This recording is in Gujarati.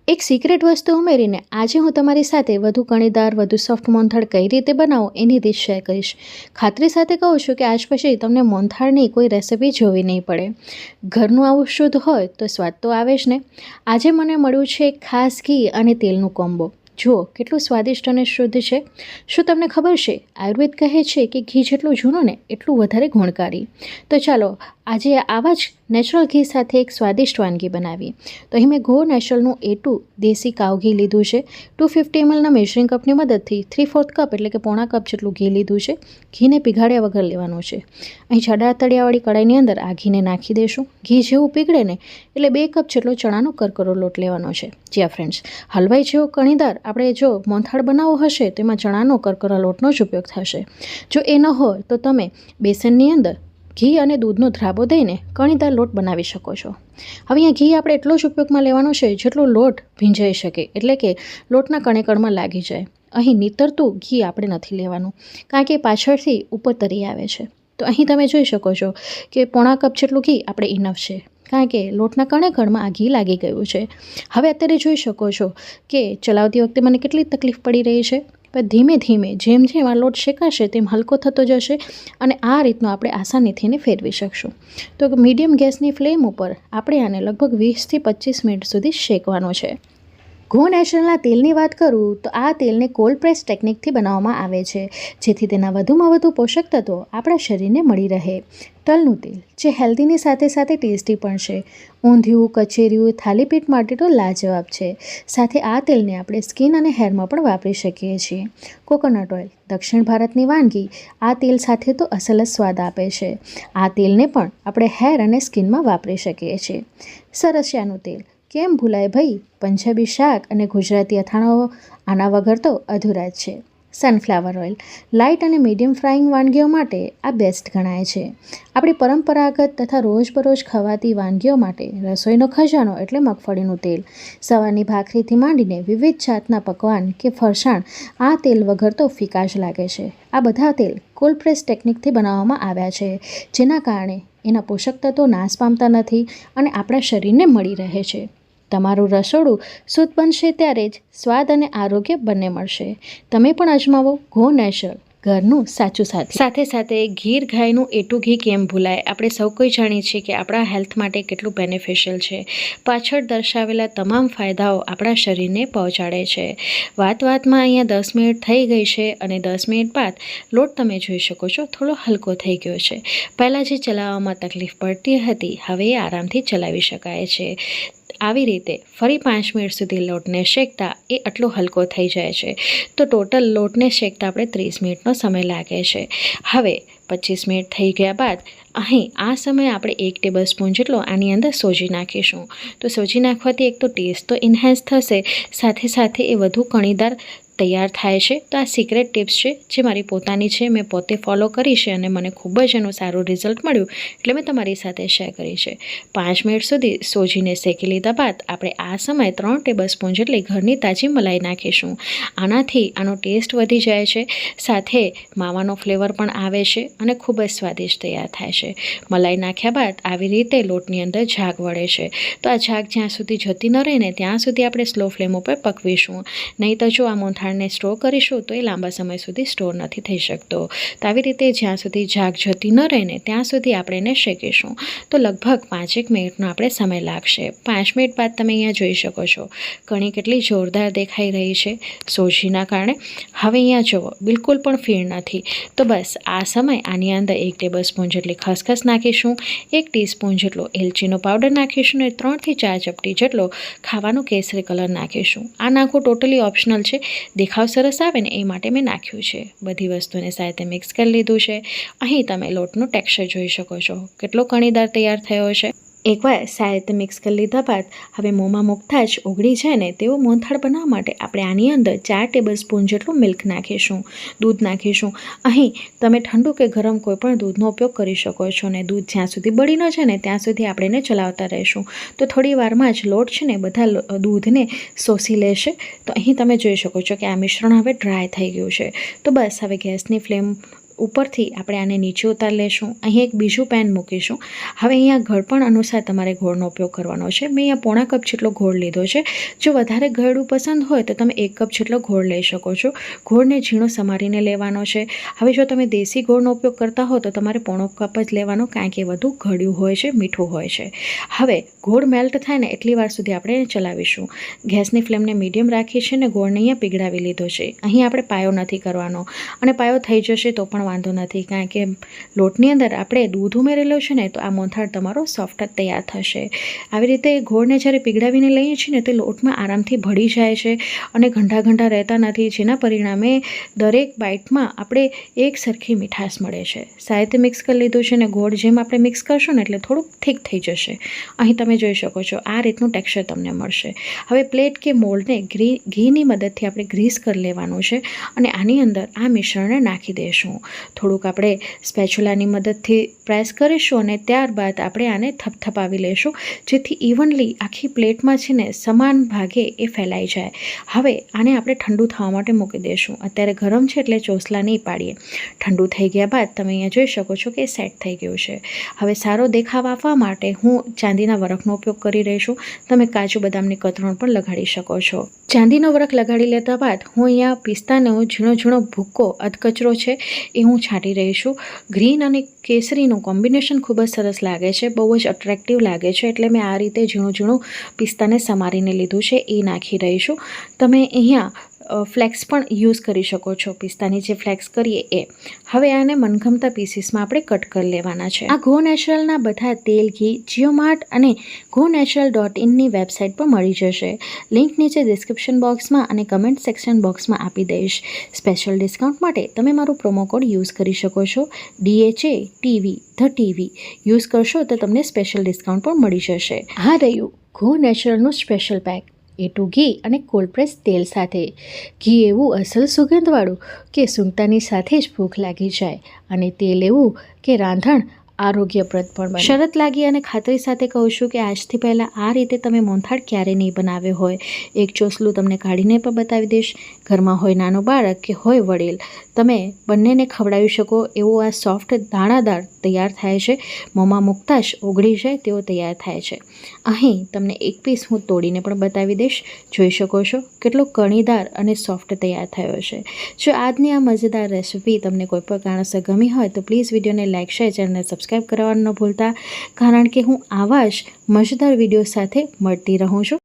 એક સિક્રેટ વસ્તુ ઉમેરીને આજે હું તમારી સાથે વધુ કણીદાર વધુ સોફ્ટ મોહનથાળ કઈ રીતે બનાવો એની રીત શેર કરીશ. ખાતરી સાથે કહું છું કે આજ પછી તમને મોહનથાળની કોઈ રેસિપી જોવી નહીં પડે. ઘરનું આવું શુદ્ધ હોય તો સ્વાદ તો આવે જ ને. આજે મને મળ્યું છે ખાસ ઘી અને તેલનું કોમ્બો. જુઓ કેટલું સ્વાદિષ્ટ અને શુદ્ધ છે. શું તમને ખબર છે આયુર્વેદ કહે છે કે ઘી જેટલું જૂનું ને એટલું વધારે ગુણકારી. તો ચાલો આજે આવા જ નેચરલ ઘી સાથે એક સ્વાદિષ્ટ વાનગી બનાવી. તો અહીં મેં ગો નેચરલનું A2 દેશી કાવ ઘી લીધું છે. 250 mlના મેઝરિંગ કપની મદદથી 3/4 કપ એટલે કે પોણા કપ જેટલું ઘી લીધું છે. ઘીને પીગાળ્યા વગર લેવાનું છે. અહીં જાડા તળિયાવાળી કડાઈની અંદર આ ઘીને નાખી દઈશું. ઘી જેવું પીગળે ને એટલે 2 કપ જેટલો ચણાનો કરકરો લોટ લેવાનો છે. જ્યાં ફ્રેન્ડ્સ હલવાઈ જેવો કણીદાર આપણે જો મોહનથાળ બનાવવો હશે તો એમાં ચણાનો કરકરા લોટનો જ ઉપયોગ થશે. જો એ ન હોય તો તમે બેસનની અંદર ઘી અને દૂધનો ધ્રાબો દઈને કણીદાર લોટ બનાવી શકો છો. હવે અહીંયા ઘી આપણે એટલો જ ઉપયોગમાં લેવાનો છે જેટલો લોટ ભીંજાઈ શકે, એટલે કે લોટના કણેકણમાં લાગી જાય. અહીં નીતરતું ઘી આપણે નથી લેવાનું કારણ કે પાછળથી ઉપર તરી આવે છે. તો અહીં તમે જોઈ શકો છો કે પોણા કપ જેટલું ઘી આપણે ઇનફ છે કારણ કે લોટના કણેકણમાં આ ઘી લાગી ગયું છે. હવે અત્યારે જોઈ શકો છો કે ચલાવતી વખતે મને કેટલી તકલીફ પડી રહી છે. પણ ધીમે ધીમે જેમ જેમ આ લોટ શેકાશે તેમ હલકો થતો જશે અને આ રીતનો આપણે આસાનીથી એને ફેરવી શકશું. તો મીડિયમ ગેસની ફ્લેમ ઉપર આપણે આને લગભગ 20થી 25 મિનિટ સુધી શેકવાનો છે. ગો નેચરલના તેલની વાત કરું તો આ તેલને કોલ્ડ પ્રેસ ટેકનિકથી બનાવવામાં આવે છે જેથી તેના વધુમાં વધુ પોષક તત્વો આપણા શરીરને મળી રહે. તલનું તેલ જે હેલ્ધીની સાથે સાથે ટેસ્ટી પણ છે. ઊંધિયું, કચેરીયું, થાલીપીઠ માટે તો લાજવાબ છે. સાથે આ તેલને આપણે સ્કિન અને હેરમાં પણ વાપરી શકીએ છીએ. કોકોનટ ઓઇલ દક્ષિણ ભારતની વાનગી આ તેલ સાથે તો અસલ જ સ્વાદ આપે છે. આ તેલને પણ આપણે હેર અને સ્કિનમાં વાપરી શકીએ છીએ. સરસિયાનું તેલ કેમ ભૂલાય ભાઈ, પંજાબી શાક અને ગુજરાતી અથાણાઓ આના વગર તો અધૂરા જ છે. સનફ્લાવર ઓઇલ લાઇટ અને મીડિયમ ફ્રાઈંગ વાનગીઓ માટે આ બેસ્ટ ગણાય છે. આપણી પરંપરાગત તથા રોજબરોજ ખવાતી વાનગીઓ માટે રસોઈનો ખજાનો એટલે મગફળીનું તેલ. સવારની ભાખરીથી માંડીને વિવિધ જાતના પકવાન કે ફરસાણ આ તેલ વગર તો ફીકા જ લાગે છે. આ બધા તેલ કોલ્ડ પ્રેસ ટેકનિકથી બનાવવામાં આવ્યા છે જેના કારણે એના પોષક તત્વો નાશ પામતા નથી અને આપણા શરીરને મળી રહે છે. તમારું રસોડું શુદ્ધ બનશે ત્યારે જ સ્વાદ અને આરોગ્ય બંને મળશે. તમે પણ અજમાવો ગો નેચરલ, ઘરનું સાચું સાથી. સાથે સાથે ગીર ગાયનું A2 ઘી કેમ ભૂલાય. આપણે સૌ કોઈ જાણીએ છીએ કે આપણા હેલ્થ માટે કેટલું બેનિફિશિયલ છે. પાછળ દર્શાવેલા તમામ ફાયદાઓ આપણા શરીરને પહોંચાડે છે. વાતમાં અહીંયા 10 મિનિટ થઈ ગઈ છે અને 10 મિનિટ બાદ લોટ તમે જોઈ શકો છો થોડો હલકો થઈ ગયો છે. પહેલાં જે ચલાવવામાં તકલીફ પડતી હતી હવે આરામથી ચલાવી શકાય છે. આવી રીતે ફરી 5 મિનિટ સુધી લોટને શેકતા એ આટલો હલકો થઈ જાય છે. તો ટોટલ લોટને શેકતા આપણે 30 મિનિટનો સમય લાગે છે. હવે 25 મિનિટ થઈ ગયા બાદ અહીં આ સમયે આપણે 1 ટેબલ સ્પૂન જેટલો આની અંદર સોજી નાખીશું. તો સોજી નાખવાથી એક તો ટેસ્ટ તો ઇન્હેન્સ થશે, સાથે સાથે એ વધુ કણીદાર તૈયાર થાય છે. તો આ સિક્રેટ ટિપ્સ છે જે મારી પોતાની છે, મેં પોતે ફોલો કરી છે અને મને ખૂબ જ એનું સારું રિઝલ્ટ મળ્યું એટલે મેં તમારી સાથે શેર કરી છે. 5 મિનિટ સુધી સોજીને શેકી લીધા બાદ આપણે આ સમયે 3 ટેબલ સ્પૂન જેટલી ઘરની તાજી મલાઈ નાખીશું. આનાથી આનો ટેસ્ટ વધી જાય છે, સાથે માવાનો ફ્લેવર પણ આવે છે અને ખૂબ જ સ્વાદિષ્ટ તૈયાર થાય છે. મલાઈ નાખ્યા બાદ આવી રીતે લોટની અંદર ઝાગ વળે છે. તો આ ઝાગ જ્યાં સુધી જતી ન રહે ને ત્યાં સુધી આપણે સ્લો ફ્લેમ ઉપર પકવીશું. નહીં તો જો આ મોહનથાળ ને સ્ટોર કરીશું તો એ લાંબા સમય સુધી સ્ટોર નથી થઈ શકતો. તો આવી રીતે જ્યાં સુધી ઝાગ જતી ન રહે ને ત્યાં સુધી આપણે એને શેકીશું. તો લગભગ 5 મિનિટનો આપણે સમય લાગશે. 5 મિનિટ બાદ તમે અહીંયા જોઈ શકો છો કણી કેટલી જોરદાર દેખાઈ રહી છે સોજીના કારણે. હવે અહીંયા જુઓ બિલકુલ પણ ફીણ નથી. તો બસ આ સમય આની અંદર 1 ટેબલ સ્પૂન જેટલી ખસખસ નાખીશું, 1 ટીસ્પૂન જેટલો એલચીનો પાવડર નાખીશું અને 3 થી 4 ચપટી જેટલો ખાવાનો કેસરી કલર નાખીશું. આ નાખવું ટોટલી ઓપ્શનલ છે. દેખાવ સરસ આવે ને એ માટે મેં નાખ્યું છે. બધી વસ્તુને સાથે મિક્સ કરી લીધું છે. અહીં તમે લોટનું ટેક્સચર જોઈ શકો છો કેટલો કણીદાર તૈયાર થયો છે. એકવાર સારી રીતે મિક્સ કરી લીધા બાદ હવે મોંમાં મૂકતા જ ઓગળી જાય ને તેવો મોહનથાળ બનાવવા માટે આપણે આની અંદર 4 ટેબલ સ્પૂન જેટલું મિલ્ક નાખીશું, દૂધ નાખીશું. અહીં તમે ઠંડુ કે ગરમ કોઈ પણ દૂધનો ઉપયોગ કરી શકો છો અને દૂધ જ્યાં સુધી બળી ન જાય ને ત્યાં સુધી આપણે એને ચલાવતા રહીશું. તો થોડી વારમાં જ લોટ છે ને બધા દૂધને શોષી લેશે. તો અહીં તમે જોઈ શકો છો કે આ મિશ્રણ હવે ડ્રાય થઈ ગયું છે. તો બસ હવે ગેસની ફ્લેમ ઉપરથી આપણે આને નીચે ઉતાર લેશું. અહીં એક બીજું પેન મૂકીશું. હવે અહીંયા ઘડપણ અનુસાર તમારે ગોળનો ઉપયોગ કરવાનો છે. મેં અહીંયા પોણા કપ જેટલો ગોળ લીધો છે. જો વધારે ગળ્યું પસંદ હોય તો તમે 1 કપ જેટલો ગોળ લઈ શકો છો. ગોળને ઝીણો સમારીને લેવાનો છે. હવે જો તમે દેશી ગોળનો ઉપયોગ કરતા હો તો તમારે પોણો કપ જ લેવાનો, કારણ કે વધુ ગળ્યું હોય છે, મીઠું હોય છે. હવે ગોળ મેલ્ટ થાય ને એટલી વાર સુધી આપણે ચલાવીશું. ગેસની ફ્લેમને મીડિયમ રાખી છે ને ગોળને અહીંયા પીગળાવી લીધો છે. અહીં આપણે પાયો નથી કરવાનો, અને પાયો થઈ જશે તો પણ વાંધો નથી, કારણ કે લોટની અંદર આપણે દૂધ ઉમેરેલું છે ને, તો આ મોહનથાળ તમારો સોફ્ટ તૈયાર થશે. આવી રીતે ગોળને જ્યારે પીગળાવીને લઈએ છીએ ને તે લોટમાં આરામથી ભળી જાય છે અને ઘંટા ઘંટા રહેતા નથી, જેના પરિણામે દરેક બાઇટમાં આપણે એક સરખી મીઠાશ મળે છે. સાહિત્ય મિક્સ કરી લીધું છે ને ગોળ જેમ આપણે મિક્સ કરશું ને એટલે થોડુંક થીક થઈ જશે. અહીં તમે જોઈ શકો છો આ રીતનું ટેક્સચર તમને મળશે. હવે પ્લેટ કે મોલ્ડને ઘીની મદદથી આપણે ગ્રીસ કરી લેવાનું છે અને આની અંદર આ મિશ્રણને નાખી દઈશું. થોડુંક આપણે સ્પેચ્યુલાની મદદથી પ્રેસ કરીશું અને ત્યારબાદ આપણે આને થપથપાવી લઈશું, જેથી ઇવનલી આખી પ્લેટમાં છે ને સમાન ભાગે એ ફેલાઈ જાય. હવે આને આપણે ઠંડુ થવા માટે મૂકી દઈશું. અત્યારે ગરમ છે એટલે ચોસલા નહીં પાડીએ. ઠંડુ થઈ ગયા બાદ તમે અહીંયા જોઈ શકો છો કે સેટ થઈ ગયું છે. હવે સારો દેખાવ આપવા માટે હું ચાંદીના વરખનો ઉપયોગ કરી રહી છું. તમે કાજુ બદામની કતરણ પણ લગાડી શકો છો. ચાંદીનો વરખ લગાડી લેતા બાદ હું અહીંયા પિસ્તાનો ઝીણો ઝીણો ભૂક્કો અધકચરો છે એ હું છાંટી રહી છું. ગ્રીન અને કેસરીનું કોમ્બિનેશન ખૂબ જ સરસ લાગે છે, બહુ જ અટ્રેક્ટિવ લાગે છે, એટલે મેં આ રીતે ઝીણું ઝીણું પિસ્તાને સમારીને લીધું છે, એ નાખી રહી છું. તમે અહીંયા ફ્લેક્સ પણ યુઝ કરી શકો છો, પિસ્તાની જે ફ્લેક્સ કરીએ એ. હવે આને મનગમતા પીસીસમાં આપણે કટ કરી લેવાના છે. આ ગો નેચરલના બધા તેલ, ઘી જીઓમાર્ટ અને GoNatural.in વેબસાઇટ પર મળી જશે. લિંક નીચે ડિસ્ક્રિપ્શન બોક્સમાં અને કમેન્ટ સેક્શન બોક્સમાં આપી દઈશ. સ્પેશિયલ ડિસ્કાઉન્ટ માટે તમે મારું પ્રોમો કોડ યુઝ કરી શકો છો. DHA TV the TV use કરશો તો તમને સ્પેશિયલ ડિસ્કાઉન્ટ પણ મળી જશે. આ રહ્યું ગો નેચરલનું સ્પેશિયલ પેક. એટું ઘી અને કોલ્ડ પ્રેસ તેલ સાથે. ઘી એવું અસલ સુગંધવાળું કે સૂંઘતાની સાથે જ ભૂખ લાગી જાય, અને તેલ એવું કે રાંધણ આરોગ્યપ્રદ પણ બને. શરત લાગી અને ખાતરી સાથે કહું છું કે આજથી પહેલાં આ રીતે તમે મોહનથાળ ક્યારે નહીં બનાવ્યો હોય. એક ચોસલું તમને કાઢીને પણ બતાવી દઈશ. ઘરમાં હોય નાનું બાળક કે હોય વડીલ, તમે બંનેને ખવડાવી શકો એવો આ સોફ્ટ દાણાદાર તૈયાર થાય છે. મોંમાં મૂકતા જ ઓગળી જાય તેવો તૈયાર થાય છે. અહીં તમને એક પીસ હું તોડીને પણ બતાવી દઈશ. જોઈ શકો છો કેટલો કણીદાર અને સોફ્ટ તૈયાર થયો છે. જો આજની આ મજેદાર રેસિપી તમને કોઈ પણ કારણસર ગમી હોય તો પ્લીઝ વિડીયોને લાઇક, શેર, ચેનલને સબસ્ક્રાઈબ કરવાનું ન ભૂલતા, કારણ કે હું આવા જ મજેદાર વિડીયો સાથે મળતી રહું છું.